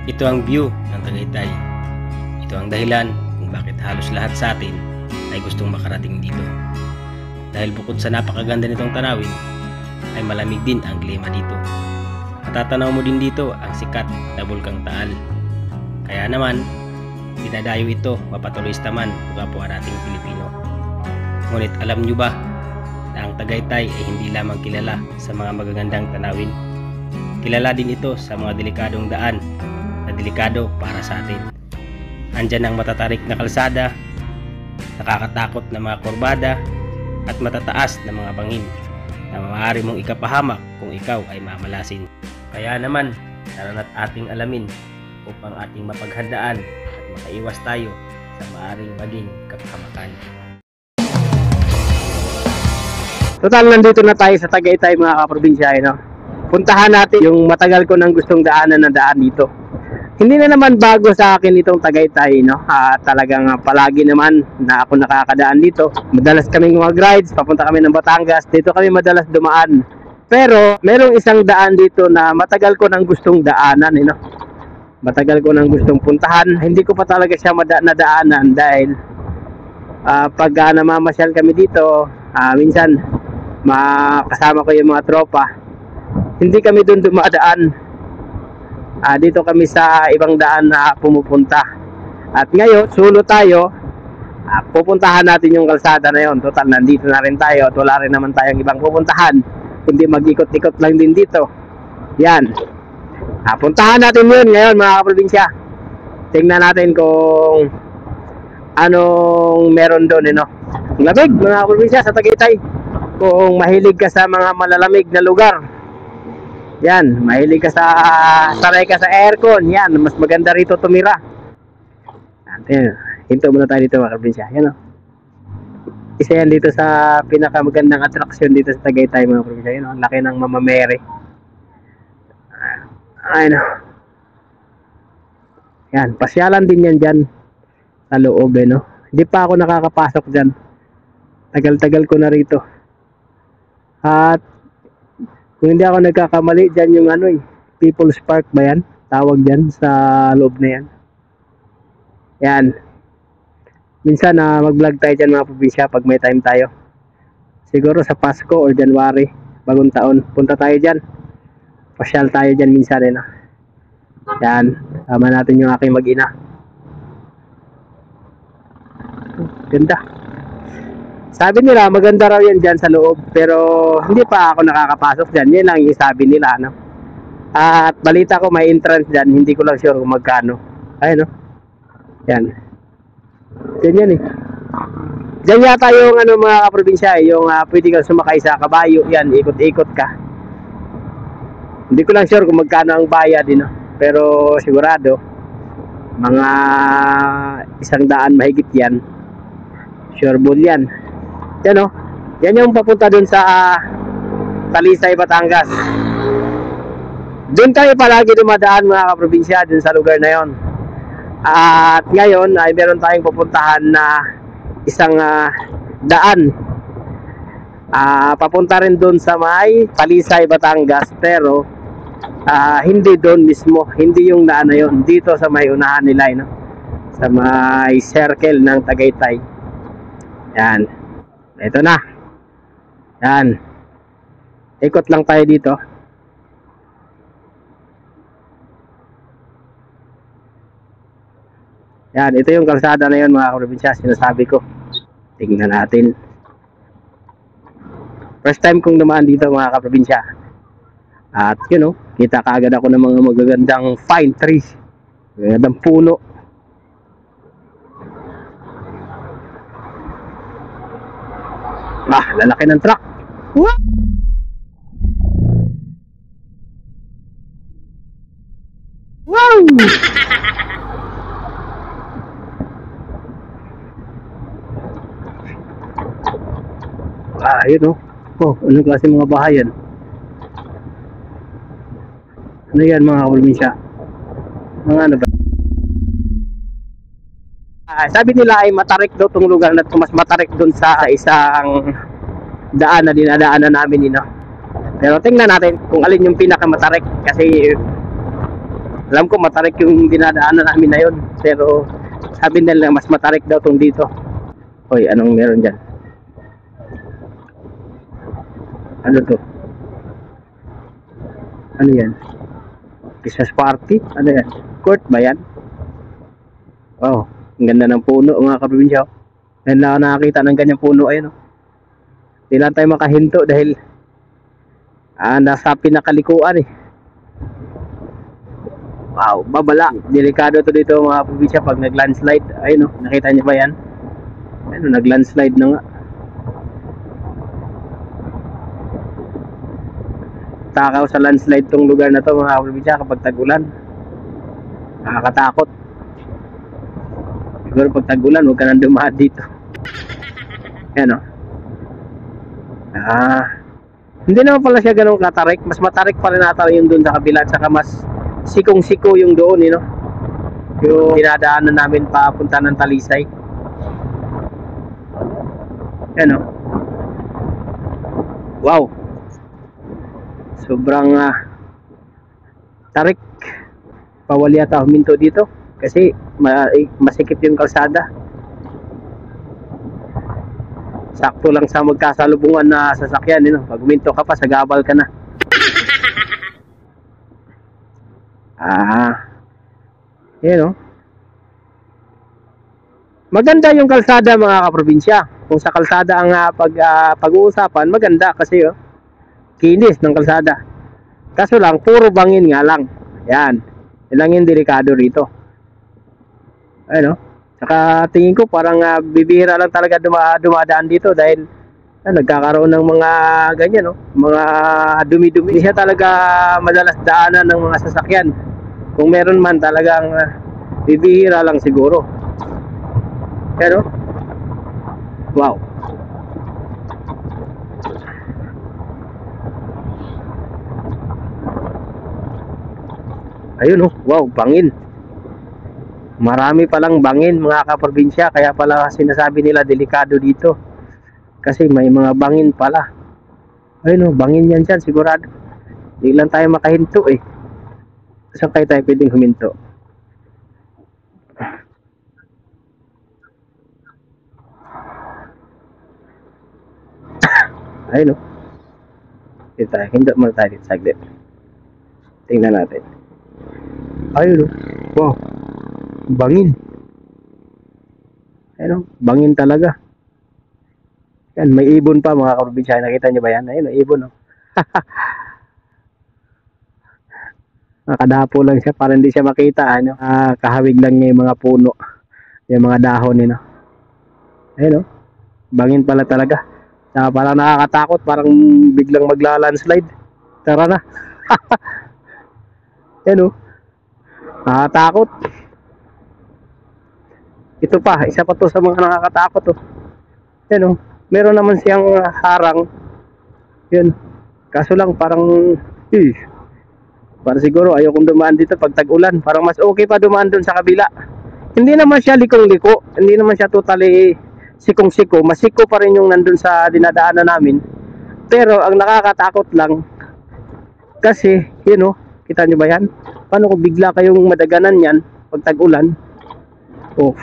Ito ang view ng Tagaytay. Ito ang dahilan kung bakit halos lahat sa atin ay gustong makarating dito. Dahil bukod sa napakaganda nitong tanawin, ay malamig din ang klima dito. Matatanaw mo din dito ang sikat na Bulkang Taal. Kaya naman, dinadayo ito mapatuloista man o kapwa nating Pilipino. Ngunit alam nyo ba na ang Tagaytay ay hindi lamang kilala sa mga magagandang tanawin? Kilala din ito sa mga delikadong daan na delikado para sa atin. Andyan ang matatarik na kalsada, nakakatakot na mga kurbada, at matataas na mga bangin na maaari mong ikapahamak kung ikaw ay mamalasin. Kaya naman, tara na't ating alamin upang ating mapaghandaan at makaiwas tayo sa maaring maging kapahamakan. Total, nandito na tayo sa Tagaytay mga kaprobinsya, no? Puntahan natin yung matagal ko nang gustong daanan na daan dito. Hindi na naman bago sa akin itong Tagaytay, no? Talagang palagi naman na ako nakakadaan dito. Madalas kaming mag-rides, papunta kami ng Batangas, dito kami madalas dumaan. Pero merong isang daan dito na matagal ko nang gustong daanan, no? Matagal ko nang gustong puntahan. Hindi ko pa talaga siya nadaanan dahil pag namamasyal kami dito, minsan makasama ko yung mga tropa, hindi kami doon dumadaan. Dito kami sa ibang daan na pumupunta. At ngayon, solo tayo. Pupuntahan natin yung kalsada na yon. Total, nandito na rin tayo at wala rin naman tayong ibang pupuntahan, kundi mag-ikot-ikot lang din dito. Yan. Puntahan natin yun ngayon mga kaprobinsya. Tingnan natin kung anong meron doon, no? Lamig mga kaprobinsya sa Tagaytay. Kung mahilig ka sa mga malalamig na lugar, yan, mahilig ka sanay ka sa aircon, yan, mas maganda rito tumira. Hinto muna tayo dito mga kaprobinsya. Yan, isa yan dito sa pinakamagandang atraksyon dito sa Tagaytay mga kaprobinsya. Yan, ang laki ng Mama Mary. Ayun, yan, pasyalan din yan dyan sa loob, no? Hindi pa ako nakakapasok dyan. Tagal-tagal ko na rito. At kung hindi ako nagkakamali, dyan yung People's Park ba yan? Tawag dyan sa loob na yan. Yan. Minsan mag-vlog tayo dyan mga probinsya pag may time tayo. Siguro sa Pasko or January, bagong taon. Punta tayo dyan. Pasyal tayo dyan minsan rin. Yan. Tama natin yung aking mag-ina. Ganda. Sabi nila maganda raw yan dyan sa loob, pero hindi pa ako nakakapasok dyan. Yan lang yung sabi nila, no? At balita ko may entrance dyan, hindi ko lang sure kung magkano. Ayun, no? Yan. Yan eh. Dyan yata yung mga kaprobinsya, yung pwede kang sumakay sa kabayo. Yan, ikot-ikot ka. Hindi ko lang sure kung magkano ang bayad, no? Pero sigurado mga 100 mahigit yan. Sure bull yan. Yan, no? Yan yung papunta dun sa Talisay, Batangas. Doon tayo palagi dumadaan mga kaprobinsya, dun sa lugar na yon. At ngayon ay meron tayong pupuntahan na isang daan. Papunta rin dun sa may Talisay, Batangas, pero hindi doon mismo, hindi yung daan na yon. Dito sa may unahan nila, no? Sa may circle ng Tagaytay. Yan. Ito na. Yan. Ikot lang tayo dito. Yan. Ito yung kalsada na yun mga kaprobinsya. Sinasabi ko. Tingnan natin. First time kong dumaan dito mga kaprobinsya. At yun, kita kaagad ako ng mga magagandang fine trees. Magagandang puno. Lalaki ng truck. What? Wow! Yun, anong klase mga bahay yan? Ano yan mga kaprobinsya? Mga ano ba? Sabi nila ay matarik daw itong lugar na mas matarik dun sa isang daan na dinadaanan namin, Pero tingnan natin kung alin yung pinakamatarik, kasi Alam ko matarik yung dinadaanan namin na yun, pero sabi nila mas matarik daw tong dito. Hoy, anong meron dyan? Ano to? Ano yan? Christmas party? Ano yan? Court ba yan? Wow, ang ganda ng puno mga kaprobinsya. Ngayon lang ako nakakita ng ganyang puno. Ayun, oh. Hindi lang tayo makahinto dahil nasa pinakalikuan eh. Wow, babala. Delikado to dito mga probinsya pag nag-landslide. Ayun, oh, nakita niyo ba yan? Ayun, nag-landslide na nga. Takaw sa landslide tong lugar na to mga probinsya kapag tag-ulan. Nakakatakot. Siguro pag tag-ulan, huwag ka nang dumaan dito. Ayan, oh. Hindi naman pala siya ganun katarik. Mas matarik pa rin ata yung doon sa kabila. At saka mas sikong-siko yung doon, you know? Yung dinadaanan namin papunta ng Talisay. Ayan, oh. Wow. Sobrang tarik. Bawal yata huminto dito kasi masikip yung kalsada. Sakto lang sa magkasalubungan na sasakyan, you know? Pag huminto ka pa, sagabal ka na. Yan, oh. Maganda yung kalsada mga kaprobinsya. Kung sa kalsada ang pag-uusapan, maganda kasi oh, kinis ng kalsada. Kaso lang, puro bangin nga lang. Yan. Yan lang yung delikado rito. Ayun, oh. Saka tingin ko parang bibihira lang talaga dumadaan dito dahil nagkakaroon ng mga ganyan, no? Mga dumi-dumi. Hindi siya talaga madalas daanan ng mga sasakyan. Kung meron man talagang bibihira lang siguro. Pero wow. Ayun, oh. Wow, bangin. Marami palang bangin mga kaprobinsya, kaya pala sinasabi nila delikado dito. Kasi may mga bangin pala. Ayun, oh, bangin yan dyan, sigurado. Hindi lang tayo makahinto eh. Saan kayo tayo pwedeng huminto? Ayun, oh. Hindi muna tayo dito saglit. Tingnan natin. Ayun, oh. Wow. Bangin. Ayun, bangin talaga. Yan, may ibon pa mga kaprobinsya. Nakita nyo ba yan? Ayun, ibon, oh. Nakadapo lang siya para hindi siya makita. Ano? Kahawig lang niya yung mga puno. Yung mga dahon nila. Ayun, oh. Bangin pala talaga. Parang nakakatakot. Parang biglang magla-landslide. Tara na. Ayun, oh. Nakakatakot. Ito pa, isa pa to sa mga nakakatakot, oh. Yan, oh. Meron naman siyang harang. Yun. Kaso lang parang para siguro ayokong dumaan dito pag tag-ulan. Parang mas okay pa dumaan dun sa kabila. Hindi naman siya likong-liko. Hindi naman siya totally sikong-siko. Masiko pa rin yung nandun sa dinadaanan namin. Pero ang nakakatakot lang kasi, yun, oh. Kita nyo ba yan? Paano kung bigla kayong madaganan yan pag tag-ulan? Oh.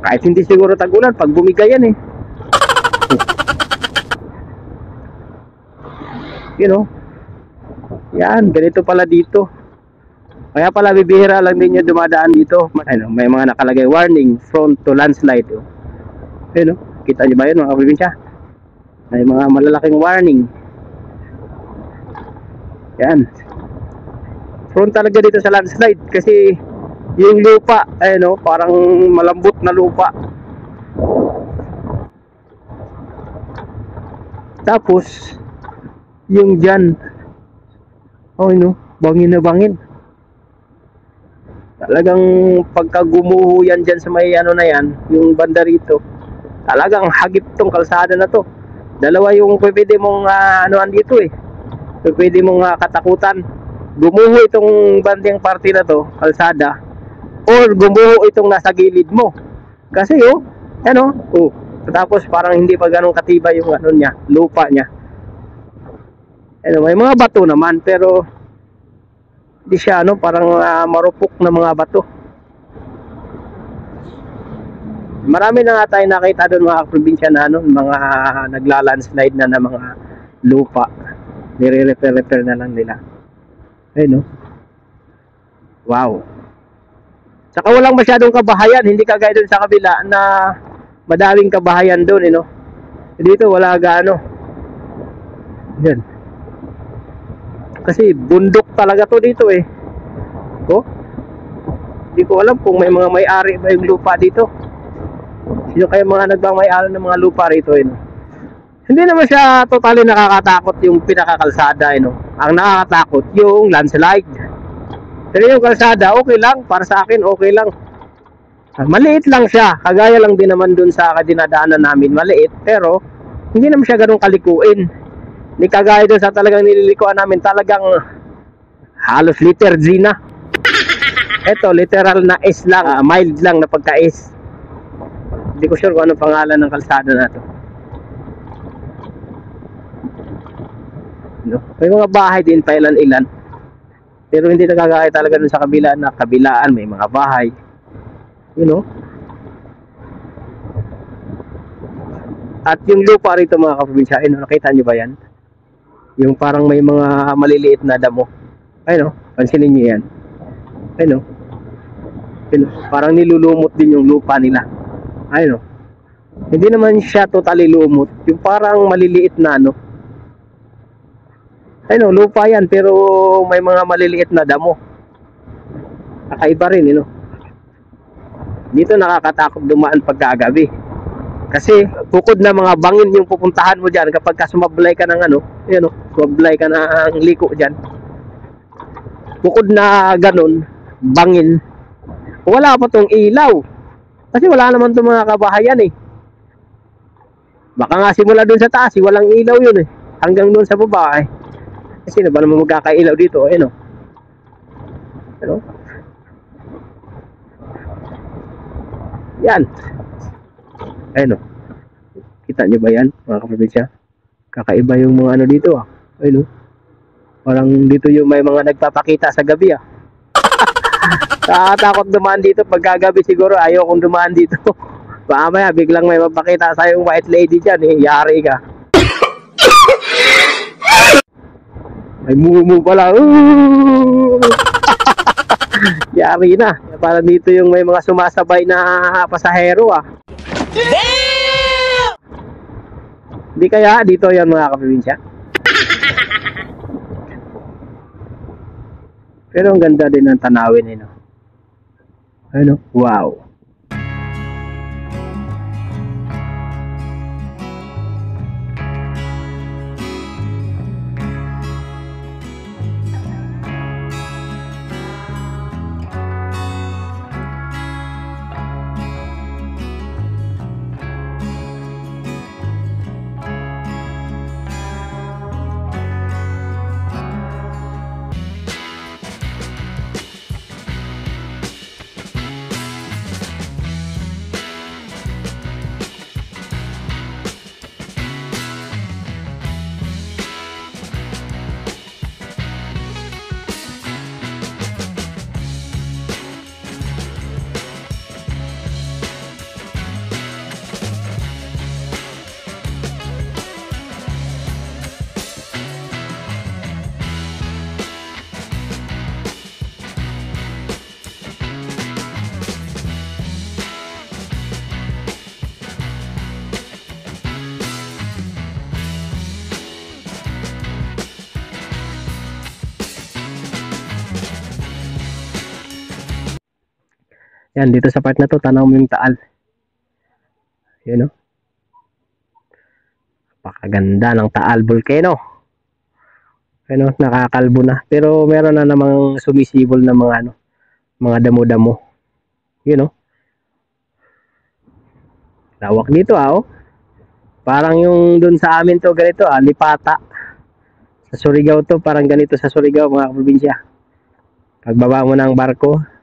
Kahit hindi siguro tag-ulan, pag bumigay yan eh. You know, yan, ganito pala dito. Kaya pala bibihira lang din yung dumadaan dito. Ano, may mga nakalagay warning, prone to landslide. You know, kita nyo ba yun mga kaprobinsya? May mga malalaking warning. Yan. Prone talaga dito sa landslide kasi yung lupa, ayun, parang malambot na lupa. Tapos yung dyan, oh, bangin na bangin. Talagang pagka gumuho yan dyan sa may ano na yan, yung banda rito, talagang hagip tong kalsada na to. Dalawa yung pwede mong anuan dito eh. Pwede mong katakutan. Gumuho itong banding parte na to, kalsada, or gumuho itong nasa gilid mo. Kasi tapos parang hindi pa ganun katibay yung ano niya, lupa niya. May mga bato naman pero Hindi siya ano, parang marupok na mga bato. Marami na nga tayo nakita doon mga probinsya na ano, mga nagla-landslide na mga lupa. Nire-repair na lang nila. Ayun no. Wow. Saka walang masyadong kabahayan, hindi kagaya doon sa kabila na madaming kabahayan doon, no. Dito wala gaano. Yan. Kasi bundok talaga to dito eh. Oh. Hindi ko alam kung may mga may-ari ba yung lupa dito. Sino kaya mga nagmamay-ari ng mga lupa rito, no? Hindi naman siya totally nakakatakot yung pinakakalsada, no? Ang nakakatakot yung landslide. Pero yung kalsada, okay lang. Para sa akin, okay lang. Maliit lang siya. Kagaya lang din naman dun sa dinadaanan namin. Maliit. Pero, hindi naman siya ganun kalikuin. Hindi kagaya dun sa talagang nililikuan namin. Talagang halos liter G na. Ito, literal na S lang. Mild lang na pagka-S. Hindi ko sure kung anong pangalan ng kalsada na to. No? May mga bahay din pa ilan-ilan. Pero hindi nakakaya talaga dun sa kabila na kabilaan. May mga bahay. You know? At yung lupa rito mga kaprobinsya, nakita nyo ba yan? Yung parang may mga maliliit na damo. Ayun, pansinin nyo yan. Ayun, parang nilulumot din yung lupa nila. Ayun, hindi naman siya totally lumot. Yung parang maliliit na ano. Ayun, lupa yan pero may mga maliliit na damo. Kakaiba rin, Dito nakakatakot dumaan pagkagabi. Kasi bukod na mga bangin yung pupuntahan mo dyan kapag sumablay ka ng sumablay ka ng liko dyan. Bukod na ganun, bangin. Wala pa tong ilaw. Kasi wala naman itong mga kabahayan eh. Baka nga simula dun sa taas, walang ilaw yun eh. Hanggang dun sa baba eh. Kasi sino ba naman magkakailaw dito? Yan. Kita nyo ba yan mga kaprobinsya? Kakaiba yung mga ano dito ah. Parang dito yung may mga nagpapakita sa gabi ah. Nakatakot dumaan dito pagkagabi siguro. Ayaw kong dumaan dito. Mamaya biglang may mapakita sa yung white lady dyan eh. Yari ka. May mumu pala. Yari na. Parang dito yung may mga sumasabay na pasahero ah. Di kaya dito yan mga kaprobinsya. Pero ang ganda din ng tanawin eh, no? Wow. Yan, dito sa part na to, tanaw mo yung taal. Yun, no? Napakaganda ng Taal Volcano. Nakakalbo na. Pero meron na namang sumisibol na mga mga damo-damo. Yun, no? Lawak dito, oh. Parang yung dun sa amin to, ganito, Lipata. Sa Surigao to, parang ganito sa Surigao, mga probinsya. Pagbaba mo ng barko,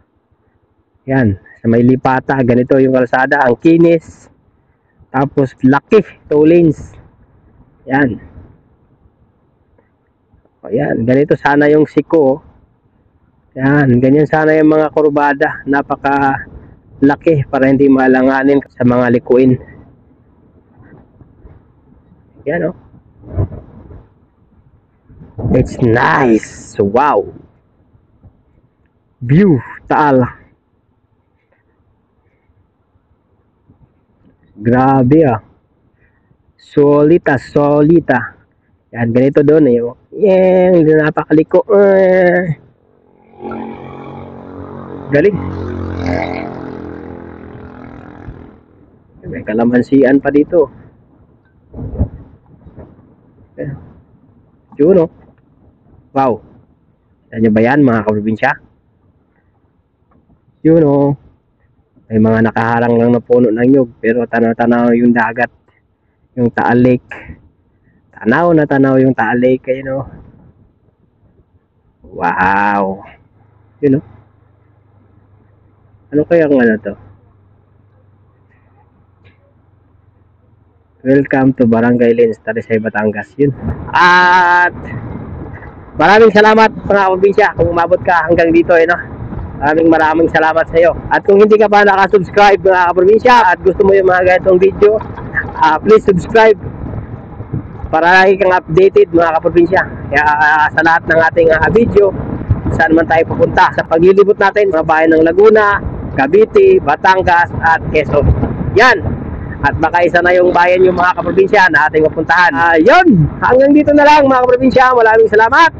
yan, sa may Lipata, ganito yung kalsada, ang kinis. Tapos laki, 2 lanes. Yan. O yan, ganito sana yung siko. Yan, ganyan sana yung mga kurbada. Napaka laki para hindi malanganin sa mga likuin. Yan, oh. It's nice. Wow. View, Taal. Grabe ah. Solita, solita. Yan, ganito doon eh. Yan, napakaliko. Galing. May kalamansian pa dito. Yun, oh. Wow. Saan nyo ba yan, mga kaprobinsya? Yun, oh. May mga nakaharang lang na puno ng nyug, pero tanaw-tanaw yung dagat. Yung Taal Lake. Tanaw na tanaw yung Taal Lake, ayun, oh. Wow. Yun, oh. Ano kaya ang ano to? Welcome to Barangay Lins, Talisay, Batangas. Yun. At maraming salamat mga kaprobinsya kung umabot ka hanggang dito, no? Maraming salamat sa iyo. At kung hindi ka pa nakasubscribe mga kaprobinsya at gusto mo yung mga ganitong video, please subscribe para lagi kang updated mga kaprobinsya. Kaya sa lahat ng ating video, saan man tayo pupunta sa paglilibot natin, mga bayan ng Laguna, Cavite, Batangas at Quezon. Yan. At baka isa na yung bayan yung mga kaprobinsya na ating mapuntahan. Yun. Hanggang dito na lang mga kaprobinsya. Maraming salamat.